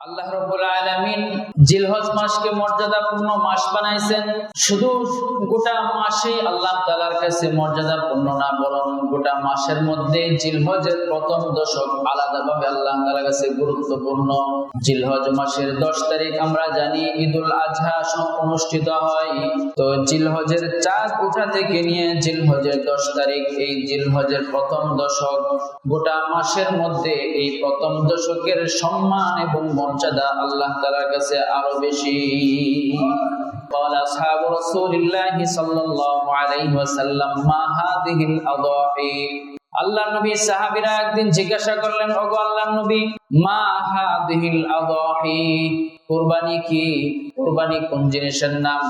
আল্লাহ রাব্বুল আলামিন জিলহজ মাসকে মর্যাদাপূর্ণ মাস বানাইছেন। শুধু গোটা মাসে আল্লাহ তাআলার কাছে মর্যাদাপূর্ণ না, বরং গোটা মাসের মধ্যে জিলহজের প্রথম দশক আলাদাভাবে আল্লাহ তাআলার কাছে গুরুত্বপূর্ণ। জিলহজ মাসের 10 তারিখ আমরা জানি ঈদুল আজহা অনুষ্ঠিত হয়। তো জিলহজের চাঁদ ওঠা থেকে নিয়ে জিলহজের 10 তারিখ, এই জিলহজের প্রথম দশক, গোটা মাসের মধ্যে এই প্রথম দশকের সম্মান এবং মর্যাদা আল্লাহ তাআলার কাছে আরো বেশি। قال أصحاب رسول الله صلى الله عليه وسلم ما هذه الأضاحي। আল্লাহর নবী সাহাবীরা একদিন জিজ্ঞাসা করলেন, ওগো আল্লাহর নবী, মা হাদিহিল আদাহি, কুরবানি কি? কুরবানি কোন জিনিসের নাম?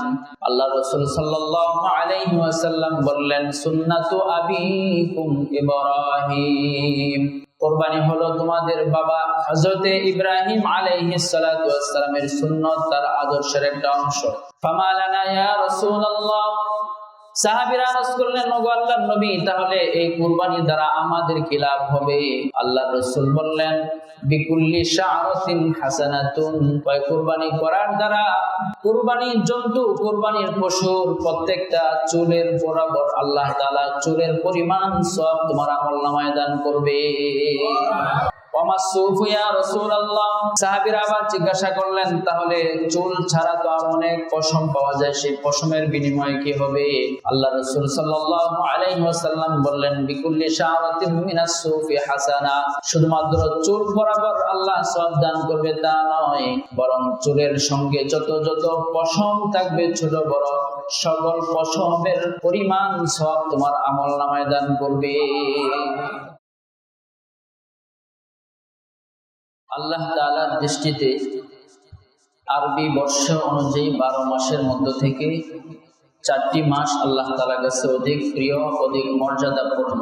আল্লাহ রাসূল সাল্লাল্লাহু আলাইহি ওয়াসাল্লাম বললেন, সুন্নাতু আবিকুম ইব্রাহিম। কুরবানি হলো তোমাদের বাবা হযরতে ইব্রাহিম আলাইহিস সালাতু ওয়াস সালামের সুন্নাত, তার আদর্শের একটা অংশ। ফামা লানা ইয়া রাসূলুল্লাহ, সাহাবীরা আরজ করলেন, ওগো আল্লাহর নবী, তাহলে এই কুরবানি দ্বারা আমাদের কি লাভ হবে? আল্লাহর রাসূল বললেন, বিকুল্লি শাআরাতিন হাসানাতুন, ওই কুরবানি করার দ্বারা কুরবানির জন্তু, কুরবানির পশুর প্রত্যেকটা চুলের বরাবর আল্লাহ তাআলা চুলের পরিমাণ সওয়াব তোমার আমলনামায় দান করবে। সাহাবীরা আবার জিজ্ঞাসা করলেন, তাহলে চুল ছাড়া তো আর অনেক পশম পাওয়া যায়, সেই পশমের বিনিময়ে কি হবে? আল্লাহ রাসূল সাল্লাল্লাহু আলাইহি ওয়াসাল্লাম বললেন, বিকুল্লি শাআরাতিন মিনাস সুফি হাসানা, শুধুমাত্র চুল বরাবর আল্লাহ সওয়াব দান করবে তা নয়, বরং চুলের সঙ্গে যত যত পশম থাকবে, ছোট বড় সকল পশমের পরিমাণ সওয়াব তোমার আমলনামায় দান করবে। আল্লাহ তাআলার দৃষ্টিতে আরবি বর্ষ অনুযায়ী 12 মাসের মধ্য থেকে 4টি মাস আল্লাহ তাআলার কাছে অধিক প্রিয়, অধিক মর্যাদাপূর্ণ।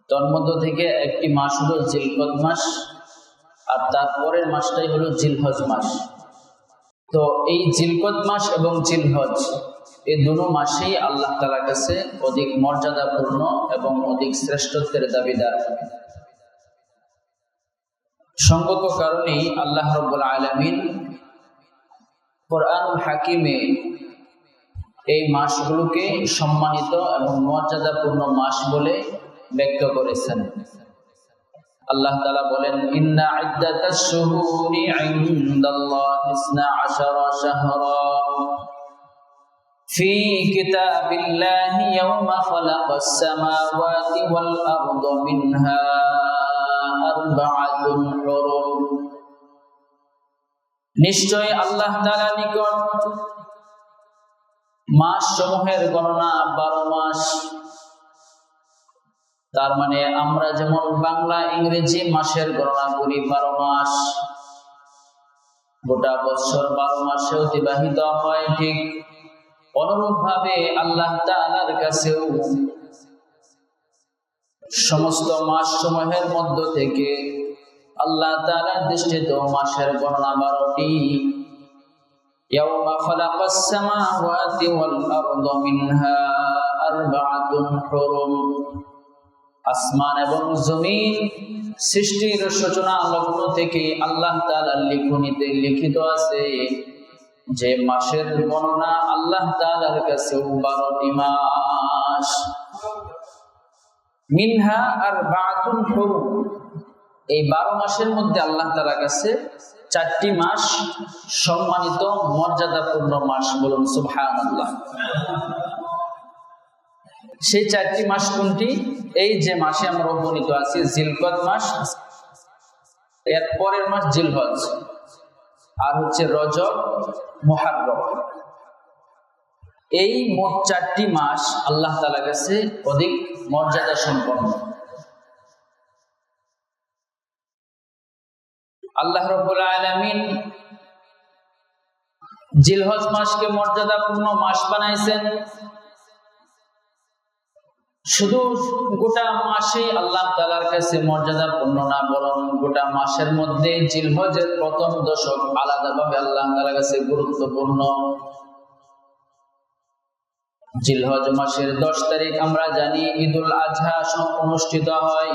তার মধ্য থেকে একটি মাস হলো জিলকদ মাস, আর তারপরের মাসটাই হলো জিলহজ মাস। তো এই জিলকদ মাস এবং জিলহজ, এই দুটো মাসেই আল্লাহ তাআলার কাছে অধিক মর্যাদাপূর্ণ এবং অধিক শ্রেষ্ঠত্বের দাবিদার। সঙ্গত কারণেই আল্লাহ রাব্বুল আলামিন কোরআনুল হাকিমে এই মাসগুলোকে সম্মানিত এবং মর্যাদাপূর্ণ মাস বলে ব্যাখ্যা করেছেন। আল্লাহ তাআলা বলেন, ইন্না ইদ্দাতাশ শুহুরি ইনদাল্লাহি 12 শাহরা ফি কিতাবিল্লাহি ইয়াওমা খালাকাস সামাওয়াতি ওয়াল আরদা মিনহা আরবাআতুন হুরুম। নিশ্চয় আল্লাহ তাআলার নিকট মাস সমূহের গণনা 12 মাস। তার মানে আমরা যেমন বাংলা ইংরেজি মাসের গণনা করি 12 মাস, গোটা বছর 12 মাসে অতিবাহিত হয়, ঠিক অনুরূপ ভাবে আল্লাহ তাআলার কাছেও সমস্ত মাস সমূহের মধ্য থেকে আল্লাহ তাআলার দৃষ্টিতে মাসের গণনা 12টি। ইয়াওমা খালাকাস সামাওয়াতি ওয়াল আরদা মিনহা আরবাআতুন হুরুম। আসমান এবং জমিন সৃষ্টির সূচনা লগ্ন থেকে আল্লাহ তাআলার লিখনিতে লিখিত আছে যে মাসের গণনা আল্লাহ তাআলার কাছে 12টি মাস। মিনহা আরবাআতুন হুরুম, এই 12 মাসের মধ্যে আল্লাহ তাআলার কাছে 4টি মাস সম্মানিত মর্যাদাপূর্ণ মাস। বলুন সুবহানাল্লাহ। সেই 4টি মাস কোনটি? এই যে মাসে আমরা উপনীত আছি, জিলকদ মাস, এর পরের মাস জিলহজ, আর হচ্ছে রজব, মুহররম। এই মোট 4টি মাস আল্লাহ তাআলার কাছে অধিক মর্যাদা সম্পন্ন। আল্লাহ রাব্বুল আলামিন জিলহজ মাসকে মর্যাদাপূর্ণ মাস বানাইছেন। শুধু গোটা মাসে আল্লাহ তাআলার কাছে মর্যাদাপূর্ণ না, বরং গোটা মাসের মধ্যে জিলহজের প্রথম দশক আলাদাভাবে আল্লাহ তাআলার কাছে গুরুত্বপূর্ণ। জিলহজ মাসের 10 তারিখ আমরা জানি ঈদুল আজহা অনুষ্ঠিত হয়।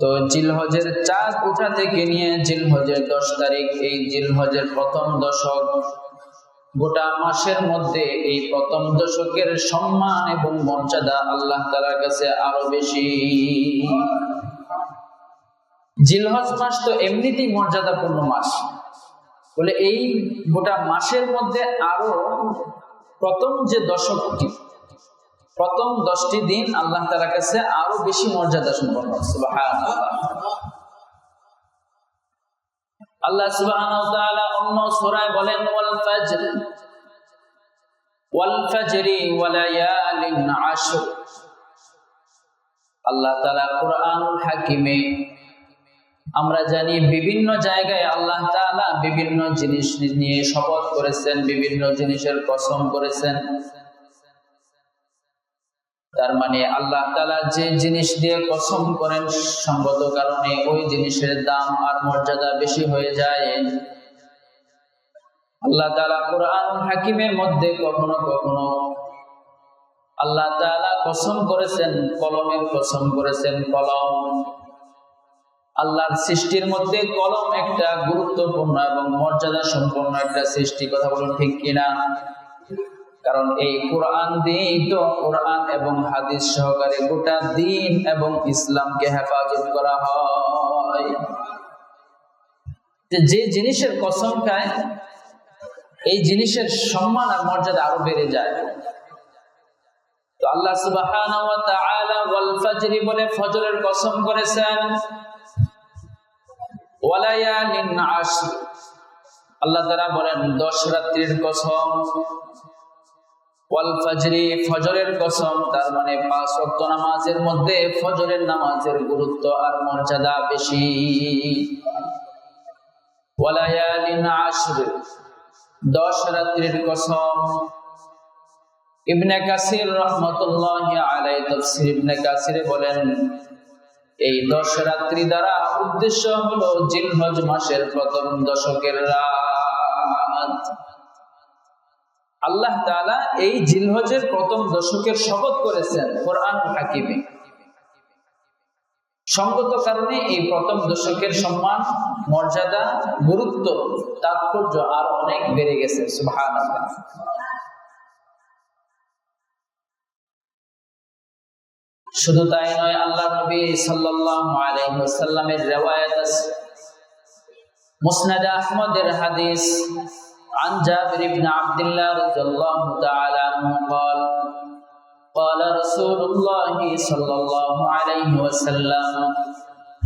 তো জিলহজের চাঁদ ওঠা থেকে নিয়ে জিলহজের 10 তারিখ, এই জিলহজের প্রথম দশক, গোটা মাসের মধ্যে এই প্রথম দশকের সম্মান এবং মর্যাদা আল্লাহ তাআলার কাছে আরো বেশি। জিলহজ মাস তো এমনিতেই মর্যাদাপূর্ণ মাস বলে এই গোটা মাসের মধ্যে আরো প্রথম যে দশকটি, প্রথম 10টি দিন আল্লাহ তাআলার কাছে আরো বেশি মর্যাদা সম্পন্ন। সুবহানাল্লাহ। আল্লাহ সুবহানাহু ওয়া তাআলা অন্য সূরায় বলেন ওয়াল ফাজরি ওয়া লায়ালিন আশর। আল্লাহ তাআলা কুরআনুল হাকিমে আমরা জানি বিভিন্ন জায়গায় আল্লাহ তাআলা বিভিন্ন জিনিস নিয়ে শপথ করেছেন, বিভিন্ন জিনিসের কসম করেছেন। তার মানে আল্লাহ তাআলা যে জিনিস দিয়ে কসম করেন সঙ্গত কারণে ওই জিনিসের দাম আর মর্যাদা বেশি হয়ে যায়। আল্লাহ তাআলা কুরআনুল হাকিমের মধ্যে কখনো কখনো আল্লাহ তাআলা কসম করেছেন, কলমের কসম করেছেন। কলম, আল্লাহর সৃষ্টির মধ্যে কলম একটা গুরুত্বপূর্ণ এবং মর্যাদা সম্পন্ন একটা সৃষ্টি। কথা বলুন ঠিক কিনা? কারণ এই কোরআন দিয়েই তো কোরআন এবং হাদিস সহকারে গোটা দ্বীন এবং ইসলামকে হেফাজত করা হয়। যে জিনিসের কসম খায় এই জিনিসের সম্মান আর মর্যাদা আরো বেড়ে যায়। তো আল্লাহ সুবহানাহু ওয়া তাআলা ওয়াল ফাজরি বলে ফজরের কসম করেছেন, ওয়া লায়ালিন আশর আল্লাহ তাআলা বলেন 10 রাত্রির কসম। ওয়াল ফাজরি ফজরের কসম, তার মানে 5 ওয়াক্ত নামাজের মধ্যে ফজরের নামাজের গুরুত্ব আর মর্যাদা বেশি। ওয়া লায়ালিন আশর 10 রাত্রির কসম। ইবনে কাসির রাহমাতুল্লাহি আলাইহি তাফসীর ইবনে কাসিরে বলেন এই 10 রাত্রি দ্বারা উদ্দেশ্য হলো জিলহজ মাসের প্রথম দশকের রাত। আল্লাহ তাআলা এই জিলহজের প্রথম দশকের শপথ করেছেন কোরআনুল হাকিমে। সঙ্গত কারণে এই প্রথম দশকের সম্মান, মর্যাদা, গুরুত্ব, তাৎপর্য আর অনেক বেড়ে গেছে। সুবহানাল্লাহ। শুধু তাই নয়, আল্লাহর নবী সাল্লাল্লাহু আলাইহি ওয়াসাল্লামের riwayat আছে, মুসনাদ আহমদের হাদিস, عن جابر بن عبد الله رضي الله تعالى عنه قال قال رسول الله صلى الله عليه وسلم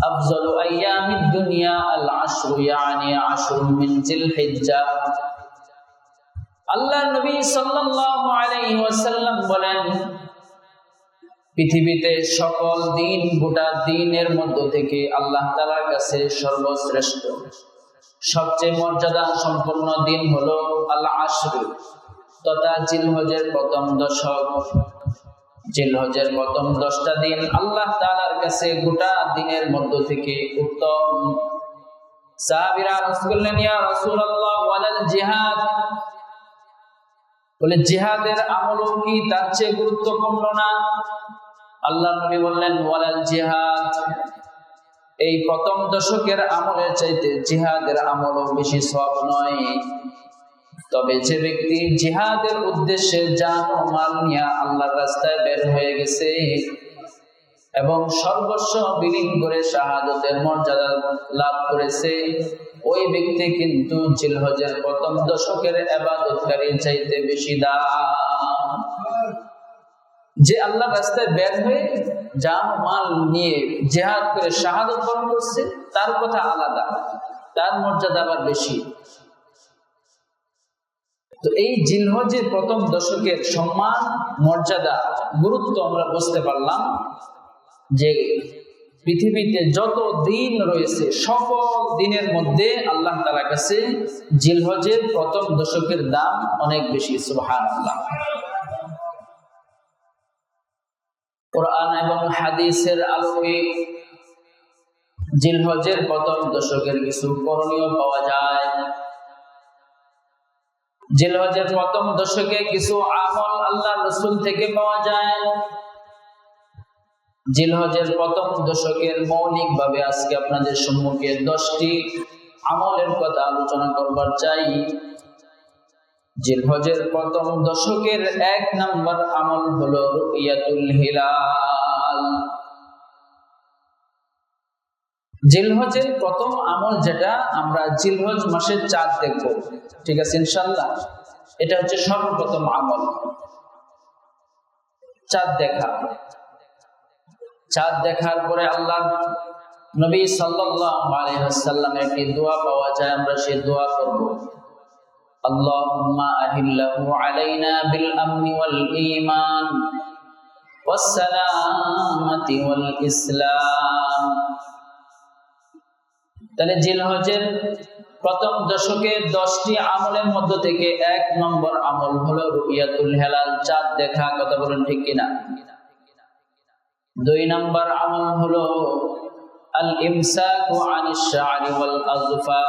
أفضل أيام الدنيا العشر يعني 10 من ذي الحجة। আল্লাহর নবী সাল্লাল্লাহু আলাইহি ওয়াসাল্লাম বলেন পৃথিবীতে সকল দিন, গোটা দিনের মধ্য থেকে আল্লাহ তাআলার কাছে সর্বশ্রেষ্ঠ, সবচেয়ে মর্যাদা সম্পন্ন দিন হলো আল আশর তথা জিলহজের প্রথম দশক। জিলহজের প্রথম 10টা দিন আল্লাহ তাআলার কাছে গোটা দিনের মধ্য থেকে উত্তম। সাহাবীরা আরজ করলেন, ইয়া রাসূলুল্লাহ ওয়ালাল জিহাদ, বলে জিহাদের আমলও কি তার চেয়ে গুরুত্বপূর্ণ না? আল্লাহ নবী বললেন, ওয়ালাল জিহাদ, এই প্রথম দশকের আমলের চাইতে জিহাদের আমলও বেশি সওয়াব নয়। তবে যে ব্যক্তি জিহাদের উদ্দেশ্যে জান ও মাল নিয়ে আল্লাহর রাস্তায় বের হয়ে গেছে এবং সর্বস্ব বিলীন করে শাহাদাতের মর্যাদা লাভ করেছে, ওই ব্যক্তি কিন্তু জিলহজের প্রথম দশকের ইবাদতকারীর চাইতে বেশি দাম। যে আল্লাহর রাস্তায় বের হয়ে জান ও মাল নিয়ে জিহাদ করে শাহাদাত বরণ করছে তার কথা আলাদা, তার মর্যাদা আবার বেশি। তো এই জিলহজের প্রথম দশকের সম্মান, মর্যাদা, গুরুত্ব আমরা বুঝতে পারলাম যে পৃথিবীতে যত দিন রয়েছে সকল দিনের মধ্যে আল্লাহ তাআলার কাছে জিলহজের প্রথম দশকের দাম অনেক বেশি। সুবহানাল্লাহ। কোরআন এবং হাদিসের আলোকে জিলহজের প্রথম দশকের কিছু করণীয় পাওয়া যায়। জিলহজের প্রথম দশকে কিছু আমল আল্লাহর রাসূল থেকে পাওয়া যায়। জিলহজের প্রথম দশকের মৌলিকভাবে আজকে আপনাদের সম্মুখে 10টি আমলের কথা আলোচনা করবার চাই। জিলহজের প্রথম দশকের 1 নম্বর আমল হলো রুইয়াতুল হিলাল। জিলহজের প্রথম আমল যেটা, আমরা জিলহজ মাসের চাঁদ দেখব, ঠিক আছে ইনশাআল্লাহ। এটা হচ্ছে সর্বপ্রথম আমল, চাঁদ দেখা। চাঁদ দেখার পরে আল্লাহ নবী সাল্লাল্লাহু আলাইহি ওয়াসাল্লামের একটি দোয়া পাওয়া যায়, আমরা সেই দোয়া করব। আল্লাহুম্মা আহিল্লাহু আলাইনা বিল আমনি ওয়াল ঈমান ওয়াস সালামাতি ওয়াল ইসলাম। তাহলে জিলহজের প্রথম দশকে 10টি আমলের মধ্য থেকে 1 নম্বর আমল হলো রুইয়াতুল হিলাল, চাঁদ দেখা। কথা বলেন ঠিক কিনা? 2 নম্বর আমল হলো আল ইমসাকু আনিশ শা'রি ওয়াল আযফার।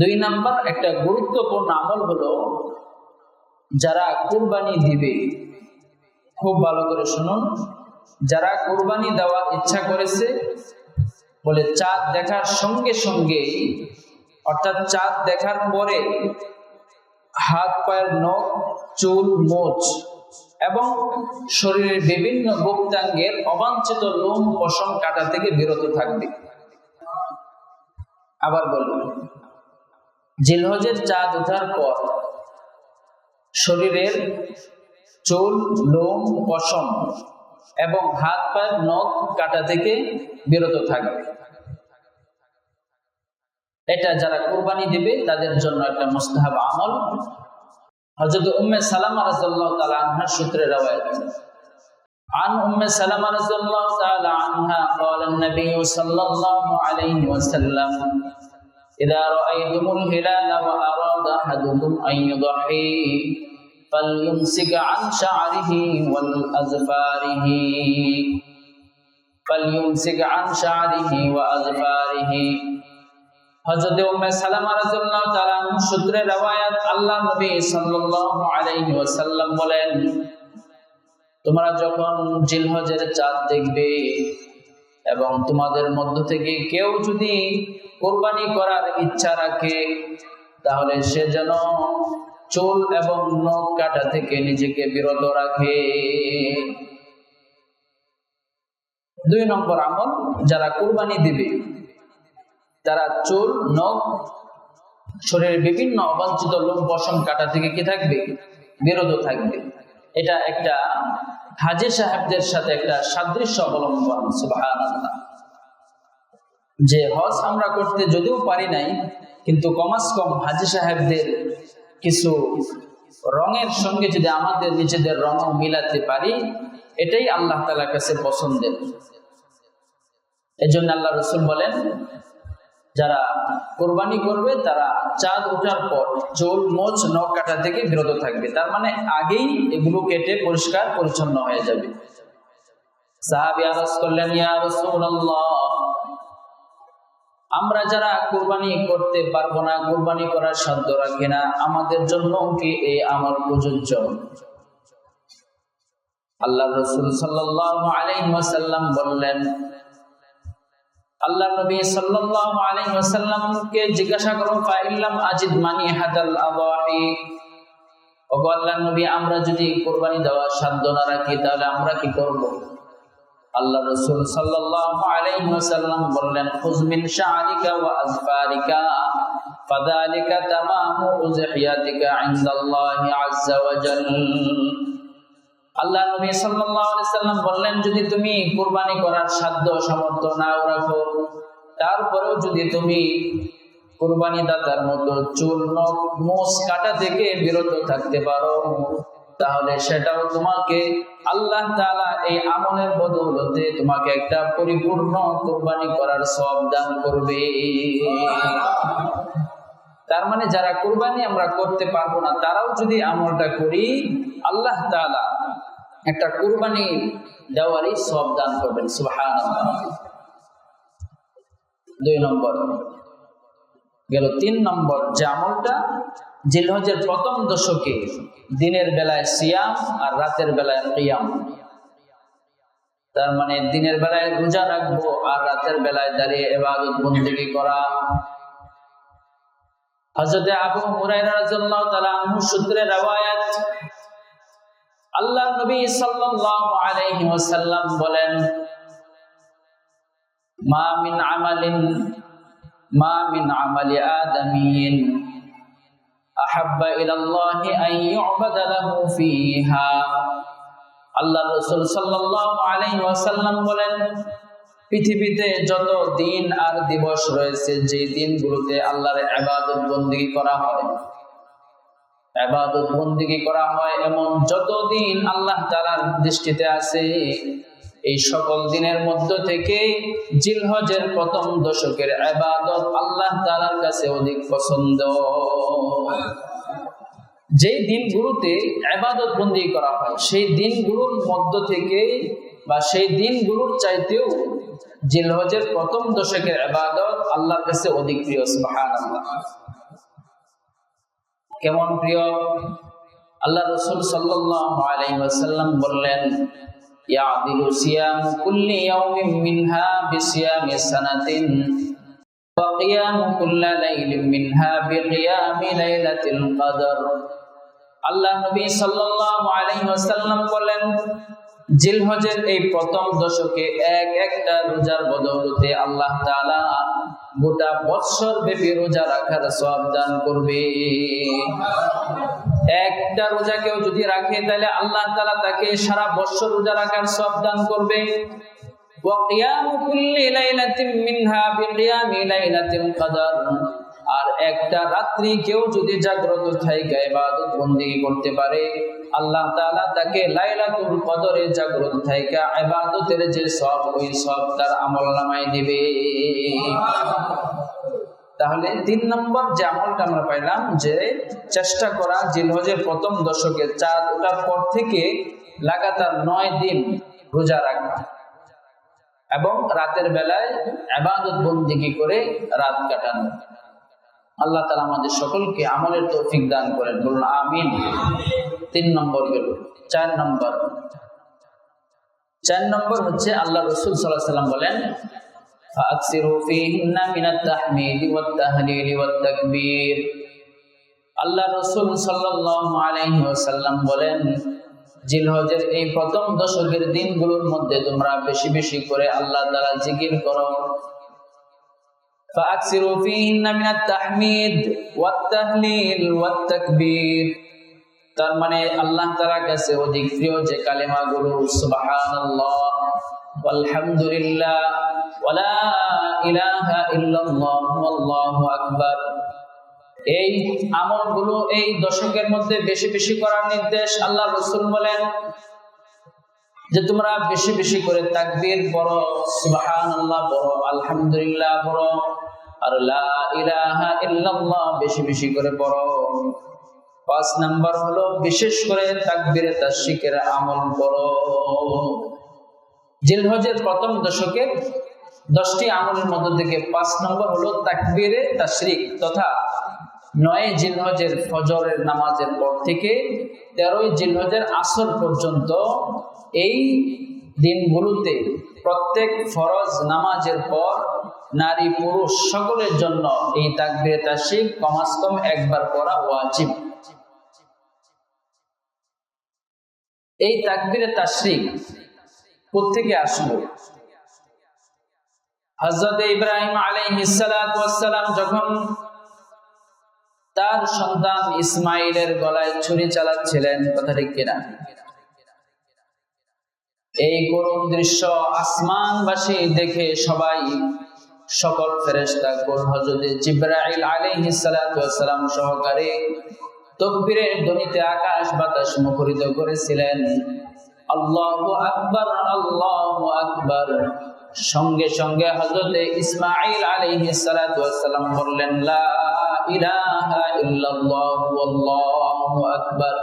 2 নম্বর একটা গুরুত্বপূর্ণ আমল হলো যারা কুরবানি দিবে, খুব ভালো করে শুনুন, যারা কুরবানি দেওয়ার ইচ্ছা করেছে, বলে চাঁদ দেখার সঙ্গে সঙ্গে, অর্থাৎ চাঁদ দেখার পরে হাত পায়ের নখ, চুল, মোচ এবং শরীরের বিভিন্ন গুপ্তাঙ্গের অবাঞ্ছিত লোম পশম কাটা থেকে বিরত থাকবে। আবার বলব, জিলহজের চাঁদ ওঠার পর শরীরের চুল, লোম, পশম এবং হাত পায়ের নখ কাটা থেকে বিরত থাকবে। এটা যারা কুরবানি দিবে তাদের জন্য একটা মুস্তাহাব আমল। হযরত উম্মে সালামা রাদিয়াল্লাহু তাআলা আনহা সূত্রে রওয়ায়াত, আন উম্মে সালামা রাদিয়াল্লাহু তাআলা আনহা قال النبي صلى الله عليه وسلم اذا رايتم الهلال واراد احدكم ان يضحي فليمسك عن شعره واظفاره فليمسك عن شعره واظفاره। হযরত উম্মে সালামা রাদিয়াল্লাহু তাআলা সূত্রে রওয়ায়াত, আল্লাহ নবী সাল্লাল্লাহু আলাইহি ওয়াসাল্লাম বলেন, তোমরা যখন জিলহজের চাঁদ দেখবে এবং তোমাদের মধ্য থেকে কেউ যদি কুরবানি করার ইচ্ছা রাখে, তাহলে সে যেন চুল এবং নখ কাটা থেকে নিজেকে বিরত রাখে। 2 নম্বর আমল, যারা কুরবানি দিবে তারা চুল, নখ, শরীরের বিভিন্ন অবাঞ্ছিত লোম পশম কাটা থেকে কি থাকবে? বিরত থাকবে। এটা একটা হাজী সাহেবদের সাথে একটা সাদৃশ্য অবলম্বন। সুবহানাল্লাহ। যে হজ আমরা করতে যদিও পারি নাই, কিন্তু কমাস কম হাজী সাহেবদের কিছু রঙের সঙ্গে যদি আমাদের নিজেদের রং মিলাতে পারি, এটাই আল্লাহ তাআলার কাছে পছন্দের। এজন্য আল্লাহ রাসূল বলেন, যারা কুরবানি করবে তারা চাঁদ ওঠার পর চুল, মোচ, নখ কাটা থেকে বিরত থাকবে। তার মানে আগেই এগুলো কেটে পরিষ্কার পরিচ্ছন্ন হয়ে যাবে। সাহাবী আরজ করলেন, ইয়া রাসূলুল্লাহ, আমরা যারা কুরবানি করতে পারবো না, কুরবানি করার সাধ্য রাখি না, আমাদের জন্য কি এই আমল প্রযোজ্য? আল্লাহ রাসূল সাল্লাল্লাহু আলাইহি ওয়াসাল্লাম বললেন, আল্লাহ নবী সাল্লাল্লাহু আলাইহি ওয়াসাল্লামকে জিজ্ঞাসা করো, ফাইল্লাম আজিদ মানি হাদাল আদাহি, ওগো আল্লাহর নবী, আমরা যদি কুরবানি দেওয়ার সাধ্য না রাখি তাহলে আমরা কি করব? আল্লাহ রাসূল সাল্লাল্লাহু আলাইহি ওয়াসাল্লাম বললেন, খুয মিন শা'রিকা ওয়া আযফারিকা ফাযালিকা তামামু উযহিয়াতিকা ইনদাল্লাহি আযজা ওয়া জাল্লা। আল্লাহ নবী সাল্লাল্লাহু আলাইহি ওয়াসাল্লাম বললেন, যদি তুমি কুরবানি করার সাধ্য সামর্থ্য নাও রাখো, তারপরেও যদি তুমি কুরবানি দাতার মতো চুল, নখ, মোচ কাটা থেকে বিরত থাকতে পারো, তাহলে সেটাও তোমাকে আল্লাহ তাআলা এই আমলের বদৌলতে তোমাকে একটা পরিপূর্ণ কুরবানি করার সওয়াব দান করবে। তার মানে যারা কুরবানি আমরা করতে পারবো না, তারাও যদি আমলটা করি, আল্লাহ তাআলা একটা কুরবানি দেওয়ারই সওয়াব দান করবেন। সুবহানাল্লাহ। 2 নম্বর গেল। 3 নম্বর যে আমলটা জিলহজের প্রথম দশকে দিনের বেলায় সিয়াম আর রাতের বেলায় কিয়াম। তার মানে দিনের বেলায় রোজা রাখবো আর রাতের বেলায় দাঁড়িয়ে ইবাদত বন্দেগী করা। হযরত আবু হুরায়রা রাদিয়াল্লাহু তাআলা আনহু সূত্রে রওয়ায়াত, আল্লাহর নবী সাল্লাল্লাহু আলাইহি ওয়াসাল্লাম বলেন, মা মিন আমালি আদামিয়িন আহাব্বা ইলাল্লাহি আন ইউবাদা লাহু ফিহা। আল্লাহর রাসূল সাল্লাল্লাহু আলাইহি ওয়াসাল্লাম বলেন, পৃথিবীতে যত দিন আর দিবস রয়েছে, যে দিনগুলোতে আল্লাহর ইবাদত বন্দেগী করা হয়, ইবাদত বন্দেগী করা হয় এমন যত দিন আল্লাহ তাআলার দৃষ্টিতে আছে, এই সকল দিনের মধ্য থেকে জিলহজের প্রথম দশকের ইবাদত আল্লাহ তাআলার কাছে অধিক পছন্দ। যে দিনগুলোতে ইবাদত বন্দেগী করা হয় সেই দিনগুলোর মধ্য থেকে বা সেই দিনগুলোর চাইতেও জিলহজের প্রথম দশকের ইবাদত আল্লাহর কাছে অধিক প্রিয়। সুবহানাল্লাহ, কেমন প্রিয়! আল্লাহ রাসূল সাল্লাল্লাহু আলাইহি ওয়াসাল্লাম বললেন, ইয়াদিলু সিয়ামু কুল্লি ইয়াউমিন মিনহা বিসিয়ামি সানাতিন ওয়া কিয়ামু কুল্লি লাইলিন মিনহা বিকিয়ামি লাইলাতিল কদর। আল্লাহ নবী সাল্লাল্লাহু আলাইহি ওয়াসাল্লাম বলেন, জিলহজের এই প্রথম দশকে একটা রোজার বদৌলতে আল্লাহ তাআলা গোটা বছর ব্যাপী রোজা রাখার সওয়াব দান করবে। একটা রোজা কেউ যদি রাখে তাহলে আল্লাহ তাআলা তাকে সারা বছর রোজা রাখার সওয়াব দান করবে। ওয়া কিয়ামু কুল্লি লাইলাতিন মিনহা বিকিয়ামি লাইলাতিল কদর। আর একটা রাত্রি কেউ যদি জাগ্রত থেকে ইবাদত বন্দেগী করতে পারে, আল্লাহ তাআলা তাকে লাইলাতুল কদরে জাগ্রত থেকে ইবাদতের যে সওয়াব, ওই সওয়াব তার আমলনামায় দিবে। তাহলে 3 নম্বর যে আমলটা আমরা পাইলাম, যে চেষ্টা করা জিলহজের প্রথম দশকে চাঁদ ওঠার পর থেকে লাগাতার 9 দিন রোজা রাখা এবং রাতের বেলায় ইবাদত বন্দেগী করে রাত কাটানো। আল্লাহ তাআলা আমাদের সকলকে আমলের তৌফিক দান করেন, বলুন আমিন। 3 নম্বর গেল। 4 নম্বর হচ্ছে আল্লাহ রাসূল সাল্লাল্লাহু আলাইহি ওয়াসাল্লাম বলেন, ফাআকসিরু ফীহিন্না মিনাত তাহমিদি ওয়াত তাহলিলি ওয়াত তাকবীর। আল্লাহ রাসূল সাল্লাল্লাহু আলাইহি ওয়াসাল্লাম বলেন, জিলহজের এই প্রথম দশকের দিনগুলোর মধ্যে তোমরা বেশি বেশি করে আল্লাহ তাআলা জিকির করো। فأكثروا فيهن من التحميد والتهليل والتكبير। তার মানে আল্লাহ তাআলার কাছে অধিক প্রিয় যে কালেমাগুলো সুবহানাল্লাহ, আলহামদুলিল্লাহ, ওয়ালা ইলাহা ইল্লাল্লাহ, আল্লাহু আকবার, এই আমলগুলো এই দশকের মধ্যে বেশি বেশি করার নির্দেশ। আল্লাহ রাসূল বলেন যে তোমরা বেশি বেশি করে তাকবীর পড়ো, সুবহানাল্লাহ পড়ো, আলহামদুলিল্লাহ পড়ো, আর লা ইলাহা ইল্লাল্লাহ বেশি বেশি করে পড়ো। 5 নাম্বার হলো বিশেষ করে তাকবীরে তাশরিকের আমল করো। জিলহজের প্রথম দশকের 10টি আমলের মধ্য থেকে 5 নম্বর হলো তাকবীরে তাশরিক, তথা 9 জিলহজের ফজরের নামাজের পর থেকে 13 জিলহজের আসর পর্যন্ত এই দিনগুলোতে প্রত্যেক ফরজ নামাজের পর নারী পুরুষ সকলের জন্য এই তাকবীরে তাশরিক কমাস কম একবার পড়া ওয়াজিব। এই তাকবীরে তাশরিক কোত্থেকে আসলো? হযরত ইব্রাহিম আলাইহিস সালাতু ওয়াস সালাম যখন তার সন্তান ইসমাইলের গলায় ছুরি চালাচ্ছিলেন, কথা ঠিক কিনা, এই করুণ দৃশ্য আসমানবাসী দেখে সবাই, সকল ফেরেশতা হযরত জিবরাইল আলাইহিস সালাতু ওয়াস সালাম সহকারে তাকবীরের ধ্বনিতে আকাশ বাতাস মুখরিত করেছিলেন। আল্লাহু আকবার, আল্লাহু আকবার। সঙ্গে সঙ্গে হযরত ইসমাঈল আলাইহিস সালাতু ওয়াস সালাম বললেন, লা ইলাহা ইল্লাল্লাহ, আল্লাহু আকবার।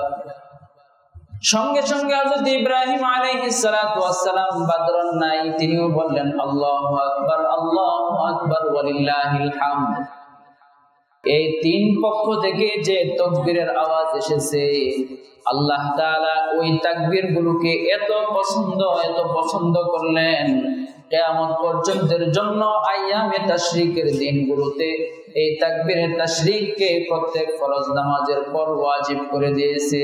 সঙ্গে সঙ্গে হযরত ইব্রাহিম আলাইহিস সালাতু ওয়াস সালাম বাদরন নাই, তিনিও বললেন আল্লাহু আকবার, আল্লাহু আকবার, ওয়ালিল্লাহিল হামদ। এই তিন পক্ষ থেকে যে তাকবীরের আওয়াজ এসেছে, আল্লাহ তাআলা ওই তাকবীর গুলোকে এত পছন্দ করলেন, কিয়ামত পর্যন্তের জন্য আইয়ামে তাশরিকের দিনগুলোতে এই তাকবীরে তাশরিককে প্রত্যেক ফরজ নামাজের পর ওয়াজিব করে দিয়েছে।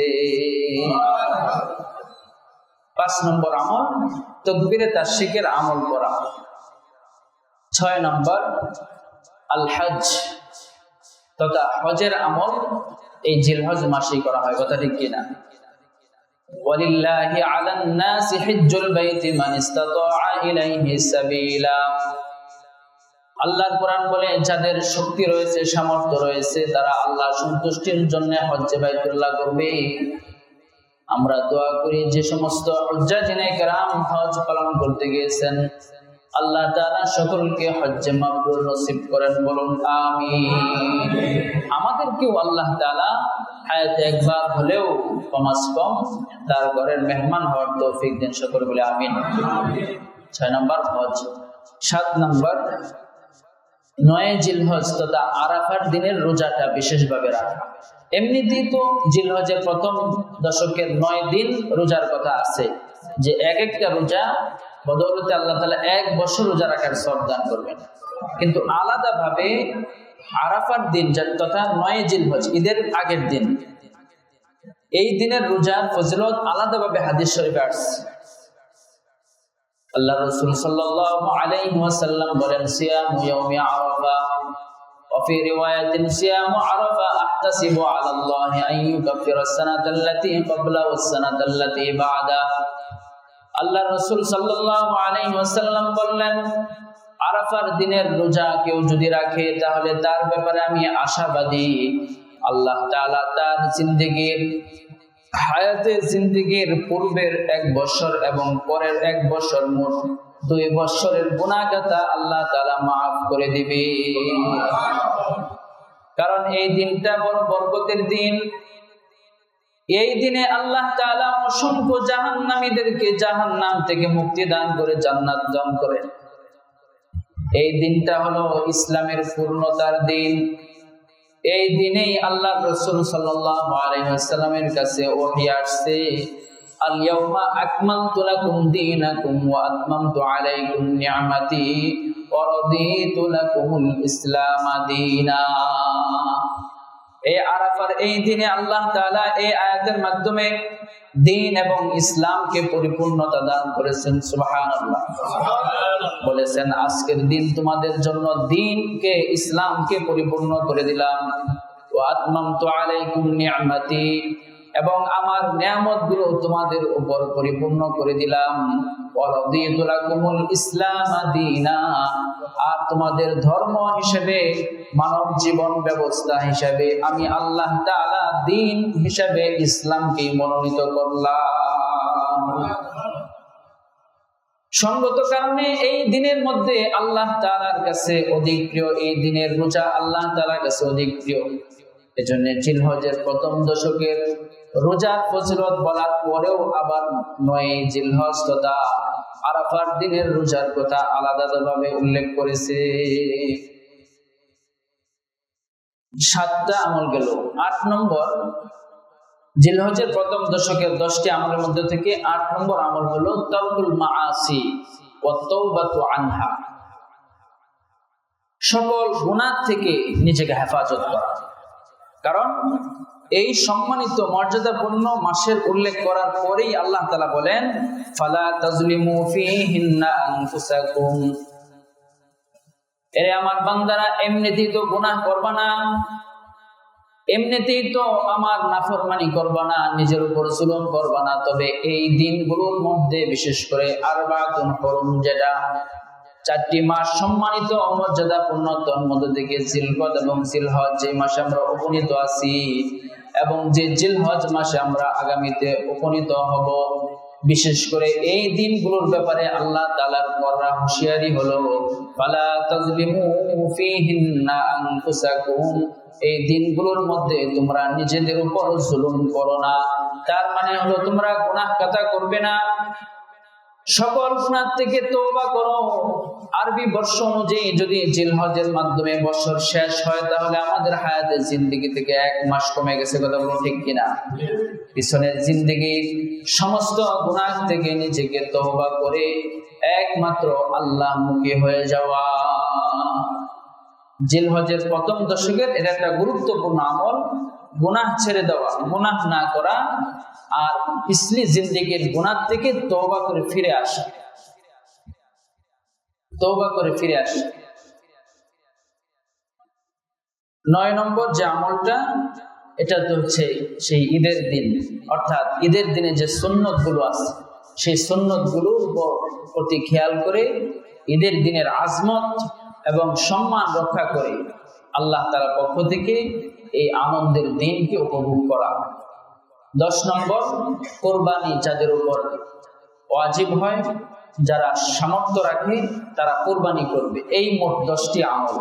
৫ নম্বর আমল তাকবীরে তাশরিকের আমল করা। ৬ নম্বর আল হজ তথা হজের আমল এই জিলহজ মাসেই করা হয়, কথা ঠিক কিনা? ওয়ালিল্লাহি আলান নাসি হিজ্জুল বাইতি মান ইসতাতাআ ইলাইহি সাবিলা। আল্লাহর কোরআন বলে, যাদের শক্তি রয়েছে, সামর্থ্য রয়েছে, তারা আল্লাহ সন্তুষ্টির জন্য হজ্জে বাইতুল্লাহ করবে। আমরা দোয়া করি যে সমস্ত হুজ্জাজিনে কেরাম হজ পালন করতে গিয়েছেন, আল্লাহ তাআলা সকলকে হজ্জে মাবরুর নসিব করেন, বলুন আমিন। আমাদেরকেও আল্লাহ তাআলা হায়াতে একবার হলেও কমাস কম তার ঘরের মেহমান হওয়ার তৌফিক দেন, সকল বলে আমিন। ৬ নম্বর হজ। ৭ নম্বর ৯ জিলহজ তথা আরাফার দিনের রোজাটা বিশেষভাবে রাখা। এমনিতেই তো জিলহজের প্রথম দশকের ৯ দিন রোজার কথা আছে, যে এক একটা রোজা বদৌলতে আল্লাহ তাআলা ১ বছর রোজা রাখার সওয়াব দান করবেন। কিন্তু আলাদাভাবে আরাফার দিন তথা ৯ জিলহজ ঈদের আগের দিন, এই দিনের রোজার ফজিলত আলাদাভাবে হাদিস শরীফে আসছে। আল্লাহ রাসূল সাল্লাল্লাহু আলাইহি ওয়াসাল্লাম বলেন, সিয়ামু ইয়াউমি আরাফা ওয়া ফি রিওয়ায়াতিন সিয়ামু আরাফা আহতাসিবু আলা আল্লাহি আন ইউকাফিরা আস-সানাতা আল্লাতী ক্বাবলা ওয়াস-সানাতা আল্লাতী বা'দা। আল্লাহ রাসূল সাল্লাল্লাহু আলাইহি ওয়াসাল্লাম বললেন, আরাফার দিনের রোজা কেউ যদি রাখে তাহলে তার ব্যাপারে আমি আশাবাদী, আল্লাহ তাআলা তার জিন্দেগির পূর্বের ১ বছর এবং পরের ১ বছর মোট ২ বছরের গুনাহগাতা আল্লাহ তাআলা মাফ করে দিবে। কারণ এই দিনটা বড় বরকতের দিন। এই দিনে আল্লাহ তাআলা অসংখ্য জাহান্নামীদেরকে জাহান্নাম থেকে মুক্তি দান করে জান্নাত দান করেন। এই দিনটা হলো ইসলামের পূর্ণতার দিন। এই দিনেই আল্লাহ রাসূল সাল্লাল্লাহু আলাইহি ওয়াসাল্লামের কাছে ওহী আসছে, আল ইয়াউমা আকমালতু লাকুম দীনাকুম ওয়া আতমামতু আলাইকুম নি'মাতি ওয়া রাদিতু লাকুমুল ইসলাম দীনা। এই আরাফার এই দিনে আল্লাহ তাআলা এই আয়াতের মাধ্যমে দ্বীন এবং ইসলামকে পরিপূর্ণতা দান করেছেন। সুবহানাল্লাহ। বলেছেন, আজকের দিন তোমাদের জন্য দ্বীনকে, ইসলামকে পরিপূর্ণ করে দিলাম। ওয়া আতমামতু আলাইকুম নি'মাতি, এবং আমার নিয়ামতগুলো তোমাদের উপর পরিপূর্ণ করে দিলাম। ওয়া রাদিতু লাকুমুল ইসলাম দীনা, আর তোমাদের ধর্ম হিসেবে, মানব জীবন ব্যবস্থা হিসেবে আমি আল্লাহ তাআলা দ্বীন হিসেবে ইসলামকে মনোনীত করলাম। সঙ্গত কারণে এই দিনের মধ্যে আল্লাহ তাআলার কাছে অধিক প্রিয়, এই দিনের রোজা আল্লাহ তাআলার কাছে অধিক প্রিয়। এজন্য জিলহজের প্রথম দশকের রোজার ফজিলত বলার পরেও আবার ৯ জিলহজ তথা আরাফার দিনের রোজার কথা আলাদাভাবে উল্লেখ করেছে। ৭টা আমল গেল। ৮ নম্বর জিলহজের প্রথম দশকের ১০টি আমলের মধ্যে থেকে ৮ নম্বর আমল হলো তারকুল মাআসি ওয়া তাওবাতু আনহা। সকল গুনাহ থেকে নিজেকে হেফাজত করা। কারণ এই সম্মানিত মর্যাদাপূর্ণ মাসের উল্লেখ করার পরেই আল্লাহ তাআলা বলেন, ফালা তাজলিমু ফীহিন্না আনফুসাকুম। এরে আমার বান্দারা, এমনিতেই তো গুনাহ করবা না, এমনিতেই তো আমার নাফরমানি করবা না, নিজের উপর জুলুম করবা না, তবে এই দিনগুলোর মধ্যে বিশেষ করে আরবাতুন হুরুম, যেটা 4টি মাস সম্মানিত মর্যাদাপূর্ণ, তার মধ্যে থেকে জিলকদ এবং জিলহজ, যে মাসে আমরা উপনীত আছি এবং যে জিলহজ মাসে আমরা আগামীতে উপনীত হব, বিশেষ করে এই দিনগুলোর ব্যাপারে আল্লাহ তাআলার করা হুঁশিয়ারি হলো, ফালা তাজলিমু ফীহিন্না আনফুসাকুম। এই দিনগুলোর মধ্যে তোমরা নিজেদের উপর জুলুম করো না। তার মানে হলো তোমরা গুনাহ কাতা করবে না, সকল গুনাহ থেকে তওবা করো। আরবি বর্ষ অনুযায়ী যদি জিলহজের মাধ্যমে বছর শেষ হয় তাহলে আমাদের হায়াতের জিন্দেগি থেকে 1 মাস কমে গেছে। কথা বলো ঠিক কিনা? পিছনের জিন্দেগির সমস্ত গুনাহ থেকে নিজেকে তওবা করে একমাত্র আল্লাহমুখী হয়ে যাওয়া। জিলহজের প্রথম দশকের এটা একটা গুরুত্বপূর্ণ আমল, গুনাহ ছেড়ে দেওয়া, গুনাহ না করা আর পিছলি জিন্দেগির গুনাহ থেকে তওবা করে ফিরে আসা। তওবা করে ফিরে আসা। 9 নম্বর যে আমলটা, এটা তো হচ্ছে সেই ঈদের দিন, অর্থাৎ ঈদের দিনে যে সুন্নত গুলো আছে সেই সুন্নত গুলোর প্রতি খেয়াল করে ঈদের দিনের আজমত এবং সম্মান রক্ষা করে আল্লাহ তাআলার পক্ষ থেকে এই আনন্দের দিনকে উপভোগ করা। 10 নম্বর, কোরবানি যাদের উপর ওয়াজিব হয়, যারা সামর্থ্য রাখে তারা কোরবানি করবে। এই মোট 10টি আমল।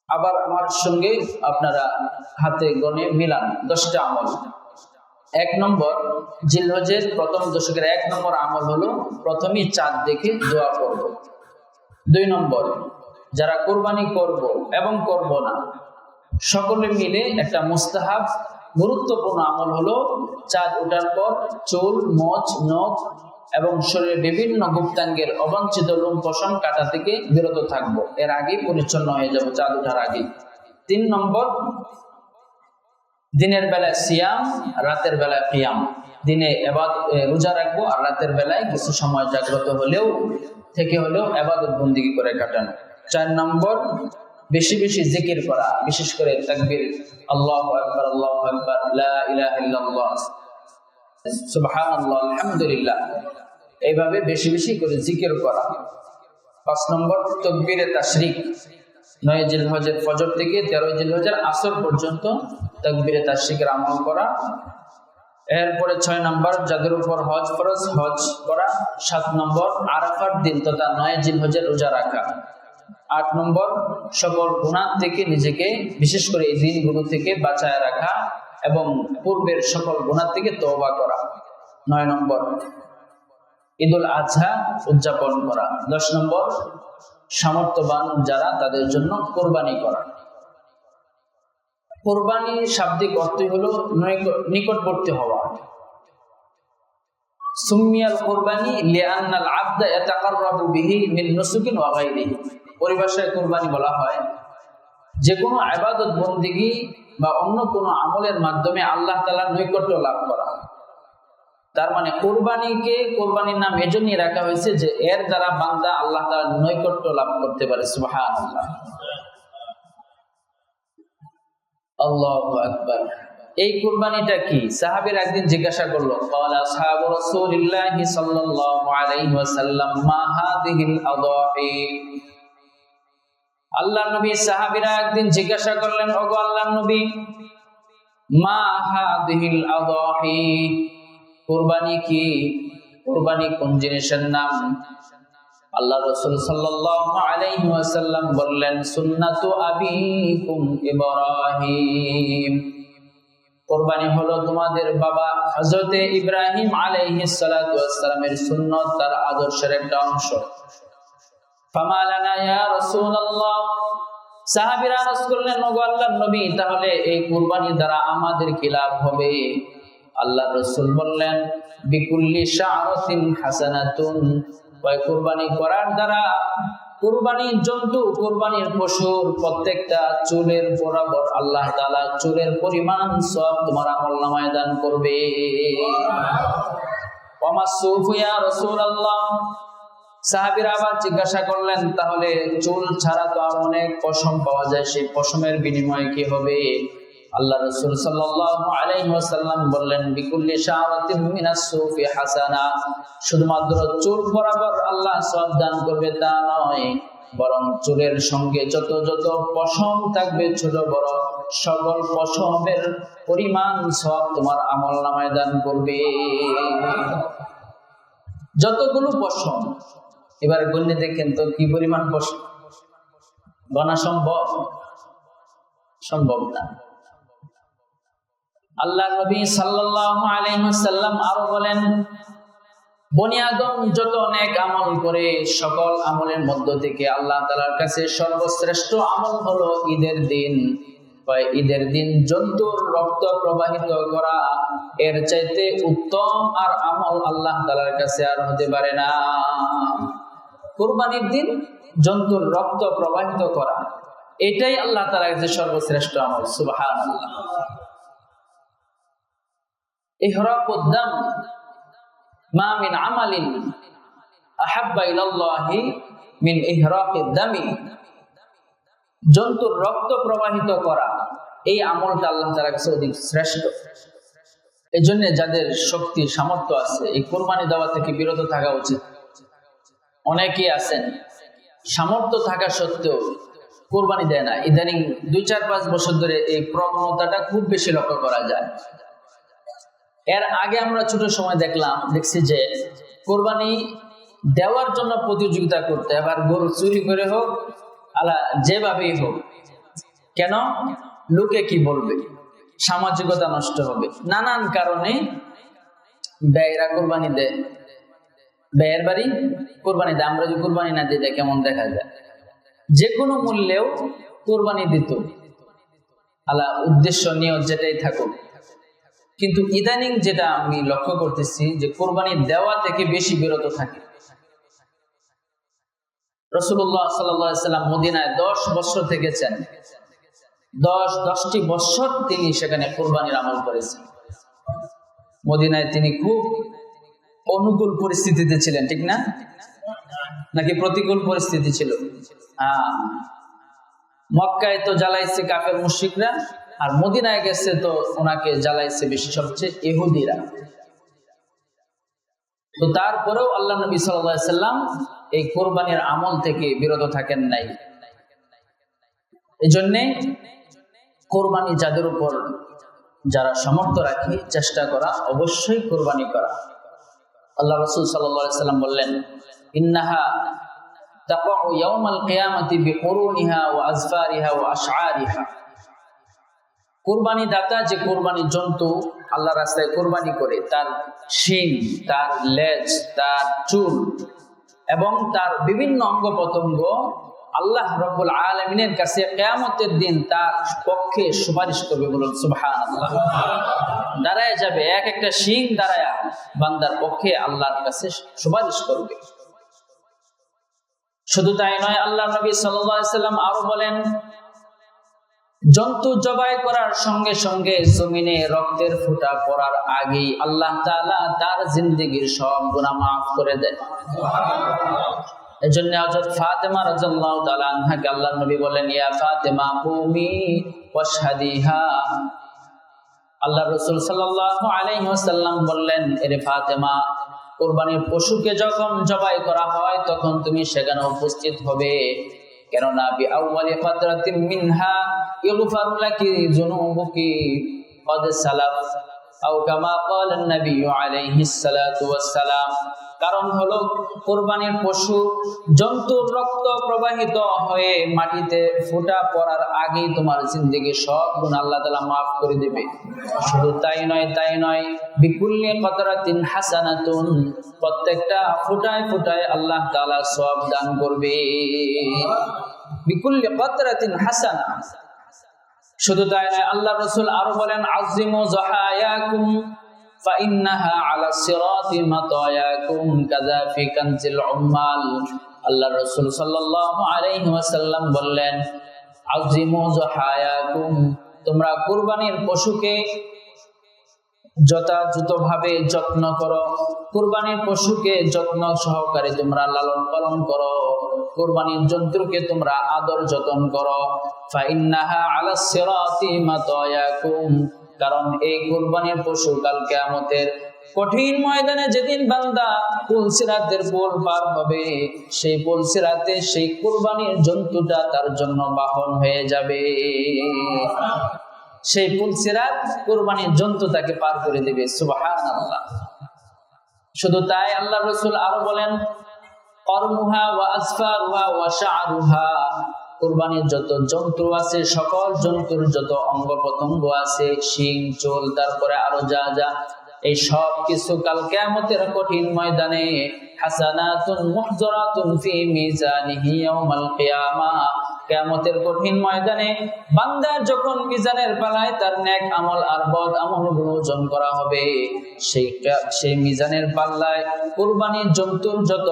আবার আমার সঙ্গে আপনারা হাতে গণে মিলান 10টা আমল। 1 নম্বর, জিলহজের প্রথম দশকের 1 নম্বর আমল হলো প্রথমেই চাঁদ দেখে দোয়া করব। 2 নম্বর, যারা কোরবানি করব এবং করব না সকলে মিলে একটা মুস্তাহাব গুরুত্বপূর্ণ আমল হলো চাঁদ ওঠার পর চুল, মোচ, নখ এবং শরীরের বিভিন্ন গুপ্তাঙ্গের অবাঞ্ছিত লোম পশম কাটা থেকে বিরত থাকবো। এর আগে পরিচ্ছন্ন হয়ে যাব চাঁদ ওঠার আগে। 3 নম্বর, দিনের বেলায় সিয়াম, রাতের বেলায় কিয়াম। দিনে রোজা রাখবো আর রাতের বেলায় কিছু সময় জাগ্রত হলেও ইবাদত বন্দেগী করে কাটানো। 4 নম্বর, বেশি বেশি জিকির করা, বিশেষ করে তাকবীর, আল্লাহু আকবার, আল্লাহু আকবার, লা ইলাহা ইল্লাল্লাহ, সুবহানাল্লাহ, আলহামদুলিল্লাহ, এইভাবে বেশি বেশি করে জিকির করা। 5 নম্বর, তাকবীরে তাশরিক, 9 জিলহজের ফজর থেকে 13 জিলহজের আসর পর্যন্ত তাকবীরে তাশরিকের আমল করা। এরপরে 6 নম্বর, যাদের উপর হজ ফরজ হজ করা। 7 নম্বর, আরাফার দিন তথা 9 জিলহজের রোজা রাখা। 8 নম্বর, সকল গুনাহ থেকে নিজেকে বিশেষ করে এই দিনগুলো থেকে বাঁচায় রাখা এবং পূর্বের সকল গুনাহ থেকে তওবা করা। 9 নম্বর, ঈদুল আজহা উদযাপন করা। 10 নম্বর, সামর্থ্যবান যারা তাদের জন্য কোরবানি করা। কোরবানি শাব্দিক অর্থ হলো নিকটবর্তী হওয়া। সুমিয়াল কোরবানি লিআন্নাল আবদা ইয়াতাকাররাবু বিহি মিন নুসুকিন ওয়া গায়রিহি। পরিভাষায় কোরবানি বলা হয় যে কোনো ইবাদত বন্দেগী বা অন্য কোনো আমলের মাধ্যমে আল্লাহ তাআলার নৈকট্য লাভ করা। তার মানে কোরবানির নাম এজন্যই রাখা হয়েছে যে এর দ্বারা বান্দা আল্লাহ তাআলার নৈকট্য লাভ করতে পারে। সুবহানাল্লাহ, আল্লাহু আকবার। এই কুরবানিটা কি? সাহাবীরা একদিন জিজ্ঞাসা করলো, ক্বালা আসহাবু রাসূলিল্লাহি সাল্লাল্লাহু আলাইহি ওয়াসাল্লাম মা হাযিহিল আযাহি। আল্লাহর নবী সাহাবীরা একদিন জিজ্ঞাসা করলেন, ওগো আল্লাহর নবী, মা হাযিহিল আযাহি, কুরবানি কি? কুরবানি কোন জিনিসের নাম? আল্লাহ রাসূল সাল্লাল্লাহু আলাইহি ওয়াসাল্লাম বললেন, সুন্নাতু আবিকুম ইব্রাহিম। কুরবানি হলো তোমাদের বাবা হযরত ইব্রাহিম আলাইহিস সালাতু ওয়াস সালামের সুন্নাত, তার আদর্শের একটা অংশ। ফামা লানা ইয়া রাসূলুল্লাহ, সাহাবীরা আরজ করলেন, ওগো আল্লাহর নবী, তাহলে এই কুরবানি দ্বারা আমাদের কি লাভ হবে? আল্লাহর রাসূল বললেন, বিকুল্লি শাআরাতিন হাসানাতুন, ওই কুরবানি করার দ্বারা কুরবানির জন্তু, কুরবানির পশুর প্রত্যেকটা চুলের বরাবর আল্লাহ তাআলা চুলের পরিমাণ সওয়াব তোমার আমলনামায় দান করবে। ওয়া সুফু ইয়া রাসূলুল্লাহ, সাহাবীরা আবার জিজ্ঞাসা করলেন, তাহলে চুল ছাড়া তো আর অনেক পশম পাওয়া যায়, সেই পশমের বিনিময়ে কি হবে? আল্লাহ রাসূল সাল্লাল্লাহু আলাইহি ওয়াসাল্লাম বললেন, বিকুল্লি শাআরাতিন মিনাস সুফি হাসানা, শুধুমাত্র চুল বরাবর আল্লাহ সওয়াব দান করবে তা নয়, বরং চুলের সঙ্গে যত যত পশম থাকবে ছোট বড় সকল পশমের পরিমাণ সওয়াব তোমার আমলনামায় দান করবে। যতগুলো পশম, এবার গণে দেখেন তো কি পরিমাণ পশম, গণা সম্ভব না। আল্লাহ নবী সাল্লাল্লাহু আলাইহি ওয়াসাল্লাম আরো বলেন, বনি আদম যত নেক আমল করে সকল আমলের মধ্য থেকে আল্লাহ তাআলার কাছে সর্বশ্রেষ্ঠ আমল হলো ঈদের দিন। ঈদের দিন জন্তুর রক্ত প্রবাহিত করা, এর চাইতে উত্তম আর আমল আল্লাহ তাআলার কাছে আর হতে পারে না। কুরবানির দিন জন্তুর রক্ত প্রবাহিত করা, এটাই আল্লাহ তাআলার কাছে সর্বশ্রেষ্ঠ আমল। সুবহানাল্লাহ। ইহরাকুদ দাম মা মিন আমালিন আহাব্বা ইলাল্লাহি মিন ইহরাকিদ দামি। জন্তুর রক্ত প্রবাহিত করা, এই আমলটা আল্লাহ তাআলার কাছে অধিক শ্রেষ্ঠ। এই জন্য যাদের শক্তি সামর্থ্য আছে এই কুরবানি দেওয়া থেকে বিরত থাকা উচিত। অনেকেই আছেন সামর্থ্য থাকা সত্ত্বেও কুরবানি দেয় না। ইদানিং 2-4-5 বছর ধরে এই প্রবণতাটা খুব বেশি লক্ষ্য করা যায়। এর আগে আমরা ছোট সময় দেখছি যে কুরবানি দেওয়ার জন্য প্রতিযোগিতা করতে, আবার গরু চুরি করে হোক যেভাবেই হোক, কেন? লোকে কি বলবে, সামাজিকতা নষ্ট হবে, নানান কারণে ব্যয়রা কুরবানি দেয়। ব্যয়ের বাড়ি কুরবানি দেয়। আমরা যদি কুরবানি না দিই কেমন দেখা যায়? যে কোনো মূল্যেও কুরবানি দিত, উদ্দেশ্য নিয়ত যেটাই থাকুক। কিন্তু ইদানিং যেটা আমি লক্ষ্য করতেছি যে কুরবানি দেওয়া থেকে বেশি বিরত থাকে। রাসূলুল্লাহ সাল্লাল্লাহু আলাইহি ওয়াসাল্লাম মদিনায় 10 বছর থেকেছেন। 10টি বছর তিনি সেখানে কুরবানির আমল করেছেন। মদিনায় তিনি খুব অনুকূল পরিস্থিতিতে ছিলেন, ঠিক না? নাকি প্রতিকূল পরিস্থিতি ছিল? মক্কায় তো জ্বালাইছে কাফের মুশরিকরা, আর মদিনায় গেছে তো ওনাকে জ্বালাইছে বেশি সবচেয়ে ইহুদিরা। তো তারপরেও আল্লাহ নবী সাল্লাল্লাহু আলাইহি ওয়াসাল্লাম এই কুরবানির আমল থেকে বিরত থাকেন নাই। এজন্যে কুরবানি যাদের উপর যারা সামর্থ্য রাখে চেষ্টা করা, অবশ্যই কুরবানি করা। আল্লাহ রাসূল সাল্লাল্লাহু আলাইহি ওয়াসাল্লাম বললেন, ইন্নাহা তাকউ ইয়াউমাল কিয়ামাতি বিকুরুনিহা ওয়া আযফারিহা ওয়া আশআরিহা। কুরবানি দাতা যে কুরবানি জন্তু আল্লাহর রাস্তায় কুরবানি করে, তার শিং, তার লেজ, তার চুল এবং তার বিভিন্ন অঙ্গ প্রত্যঙ্গ আল্লাহ রাব্বুল আলামিনের কাছে কিয়ামতের দিন তার পক্ষে সুপারিশ করবে। বলুন সুবহানাল্লাহ। দাঁড়ায় যাবে, এক একটা শিং দাঁড়ায় বান্দার পক্ষে আল্লাহর কাছে সুপারিশ করবে। শুধু তাই নয়, আল্লাহ নবী সাল্লাল্লাহু আলাইহি ওয়াসাল্লাম আরো বলেন, জন্তু জবাই করার সঙ্গে সঙ্গে জমিনে রক্তের ফোঁটা পড়ার আগেই আল্লাহ তাআলা তার জিন্দেগীর সব গুনাহ মাফ করে দেন। এজন্য হযরত ফাতেমা রাদিয়াল্লাহু তাআলা আনহাকে আল্লাহর নবী বলেন, ইয়া ফাতেমা কুমি ওয়াশহাদিহা। আল্লাহ রাসূল সাল্লাল্লাহু আলাইহি ওয়াসাল্লাম বললেন, এরে ফাতেমা, কুরবানির পশুকে যখন জবাই করা হয় তখন তুমি সেখানে উপস্থিত হবে, কেননা বিআউয়ালি ফাতরাতিন মিনহা ইগফারু লাকি যুনুবুকি ক্বাদ সালাফ আও কামা ক্বালা নবী আলাইহিস সালাতু ওয়াস সালাম। কারণ হলো কুরবানির পশু জন্তুর রক্ত প্রবাহিত হয়ে মাটিতে ফোঁটা পড়ার আগেই তোমার জিন্দেগীর সব গুনাহ আল্লাহ তাআলা মাফ করে দেবে। শুধু তাই নয় বিকুল্লি কতরাতিন হাসানাতুন, প্রত্যেকটা ফোঁটায় ফোঁটায় আল্লাহ তাআলা সওয়াব দান করবে। বিকুল্লি কতরাতিন হাসানা। শুধু তাই নয়, আল্লাহ রাসূল আরো বলেন, আযিমু যাহায়াকুম ফাইন্নাহা আলা সিরাতি মাতায়াকুম কাযা ফি কানজিল উম্মাল। আল্লাহ রাসূল সাল্লাল্লাহু আলাইহি ওয়াসাল্লাম বললেন, আযিমু যাহায়াকুম, তোমরা কুরবানির পশুকে যথাযথভাবে যত্ন করো, কুরবানির পশুকে যত্ন সহকারে তোমরা লালন পালন করো, কুরবানির জন্তুকে তোমরা আদর যত্ন করো। ফাইন্নাহা আলাস সিরাতি মাতায়াকুম, কারণ এই কুরবানির পশু কাল কিয়ামতের কঠিন ময়দানে যেদিন বান্দা পুলসিরাতের পুল পার হবে, সেই পুলসিরাতে সেই কুরবানির জন্তুটা তার জন্য বাহন হয়ে যাবে। সেই পুলসিরাত কুরবানির জন্তু তাকে পার করে দেবে। সুবহানাল্লাহ। শুধু তাই, আল্লাহ রাসূল আরো বলেন, করমুহা ওয়া আসফারুহা ওয়া শা'রুহা, কুরবানির যত জন্তু আছে, সকল জন্তুর যত অঙ্গ প্রত্যঙ্গ আছে, শিং, চুল, তারপরে আরো যা যা এই সব কিছু কাল কিয়ামতের কঠিন ময়দানে হাসানাতুন মুহজারাতুন ফি মিজানিহি ইয়াউমাল কিয়ামা, কিয়ামতের কঠিন ময়দানে বান্দা যখন মিজানের পালায় তার নেক আমল আর বদ আমলগুলো ওজন করা হবে, সেই মিজানের পাল্লায় কুরবানির জন্তুর যত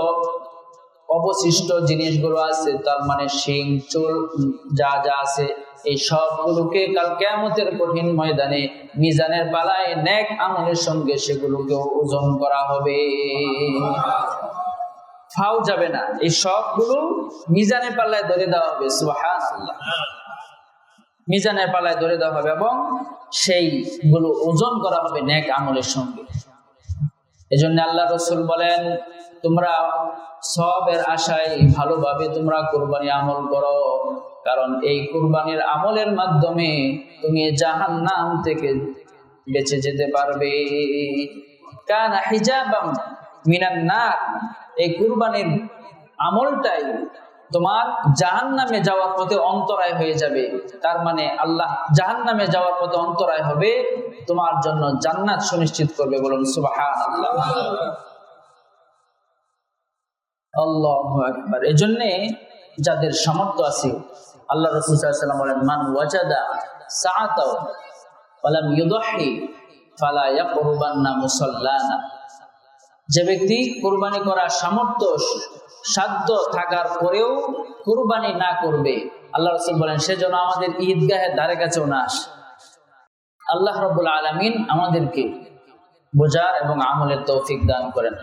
অবশিষ্ট জিনিসগুলো আছে, তার মানে শিং চুল যা যা আছে, এই সবগুলোকে কাল কিয়ামতের কঠিন ময়দানে মিজানের পালায় নেক আমলের সঙ্গে সেগুলোকে ওজন করা হবে। ফাও যাবে না, এই সবগুলো মিজানের পাল্লায় ধরে দেওয়া হবে। সুবহানাল্লাহ, মিজানের পাল্লায় ধরে দেওয়া হবে এবং সেইগুলো ওজন করা হবে নেক আমলের সঙ্গে। এজন্য আল্লাহ রাসূল বলেন, তোমরা সওয়াবের আশায় ভালোভাবে তোমরা কুরবানি আমল করো, কারণ এই কুরবানির আমলের মাধ্যমে তুমি জাহান্নাম থেকে বেঁচে যেতে পারবে। কানা হিজাবাম মিনান নার, এই কুরবানির আমলটাই তোমার জাহান্নামে যাওয়ার পথে অন্তরায় হয়ে যাবে। তার মানে আল্লাহ জাহান্নামে যাওয়ার পথে অন্তরায় হবে, তোমার জন্য জান্নাত সুনিশ্চিত করবে। বলুন সুবহানাল্লাহ, আল্লাহু আকবার। এজন্য যাদের সামর্থ্য আছে, আল্লাহ রাসূল সাল্লাল্লাহু আলাইহি ওয়াসাল্লাম বলেন, মান ওয়াজাদা সাআতাও ওয়ালাম ইউদহি ফালা ইয়াকরুবান্না মুসাল্লানা, যে ব্যক্তি কুরবানি করার সামর্থ্য সাধ্য থাকার পরেও কুরবানি না করবে, আল্লাহ রাসূল বলেন সে যেন আমাদের ঈদগাহের ধারে কাছেও না আসে। আল্লাহ রাব্বুল আলামিন আমাদেরকে বোঝার এবং আমলের তৌফিক দান করেন।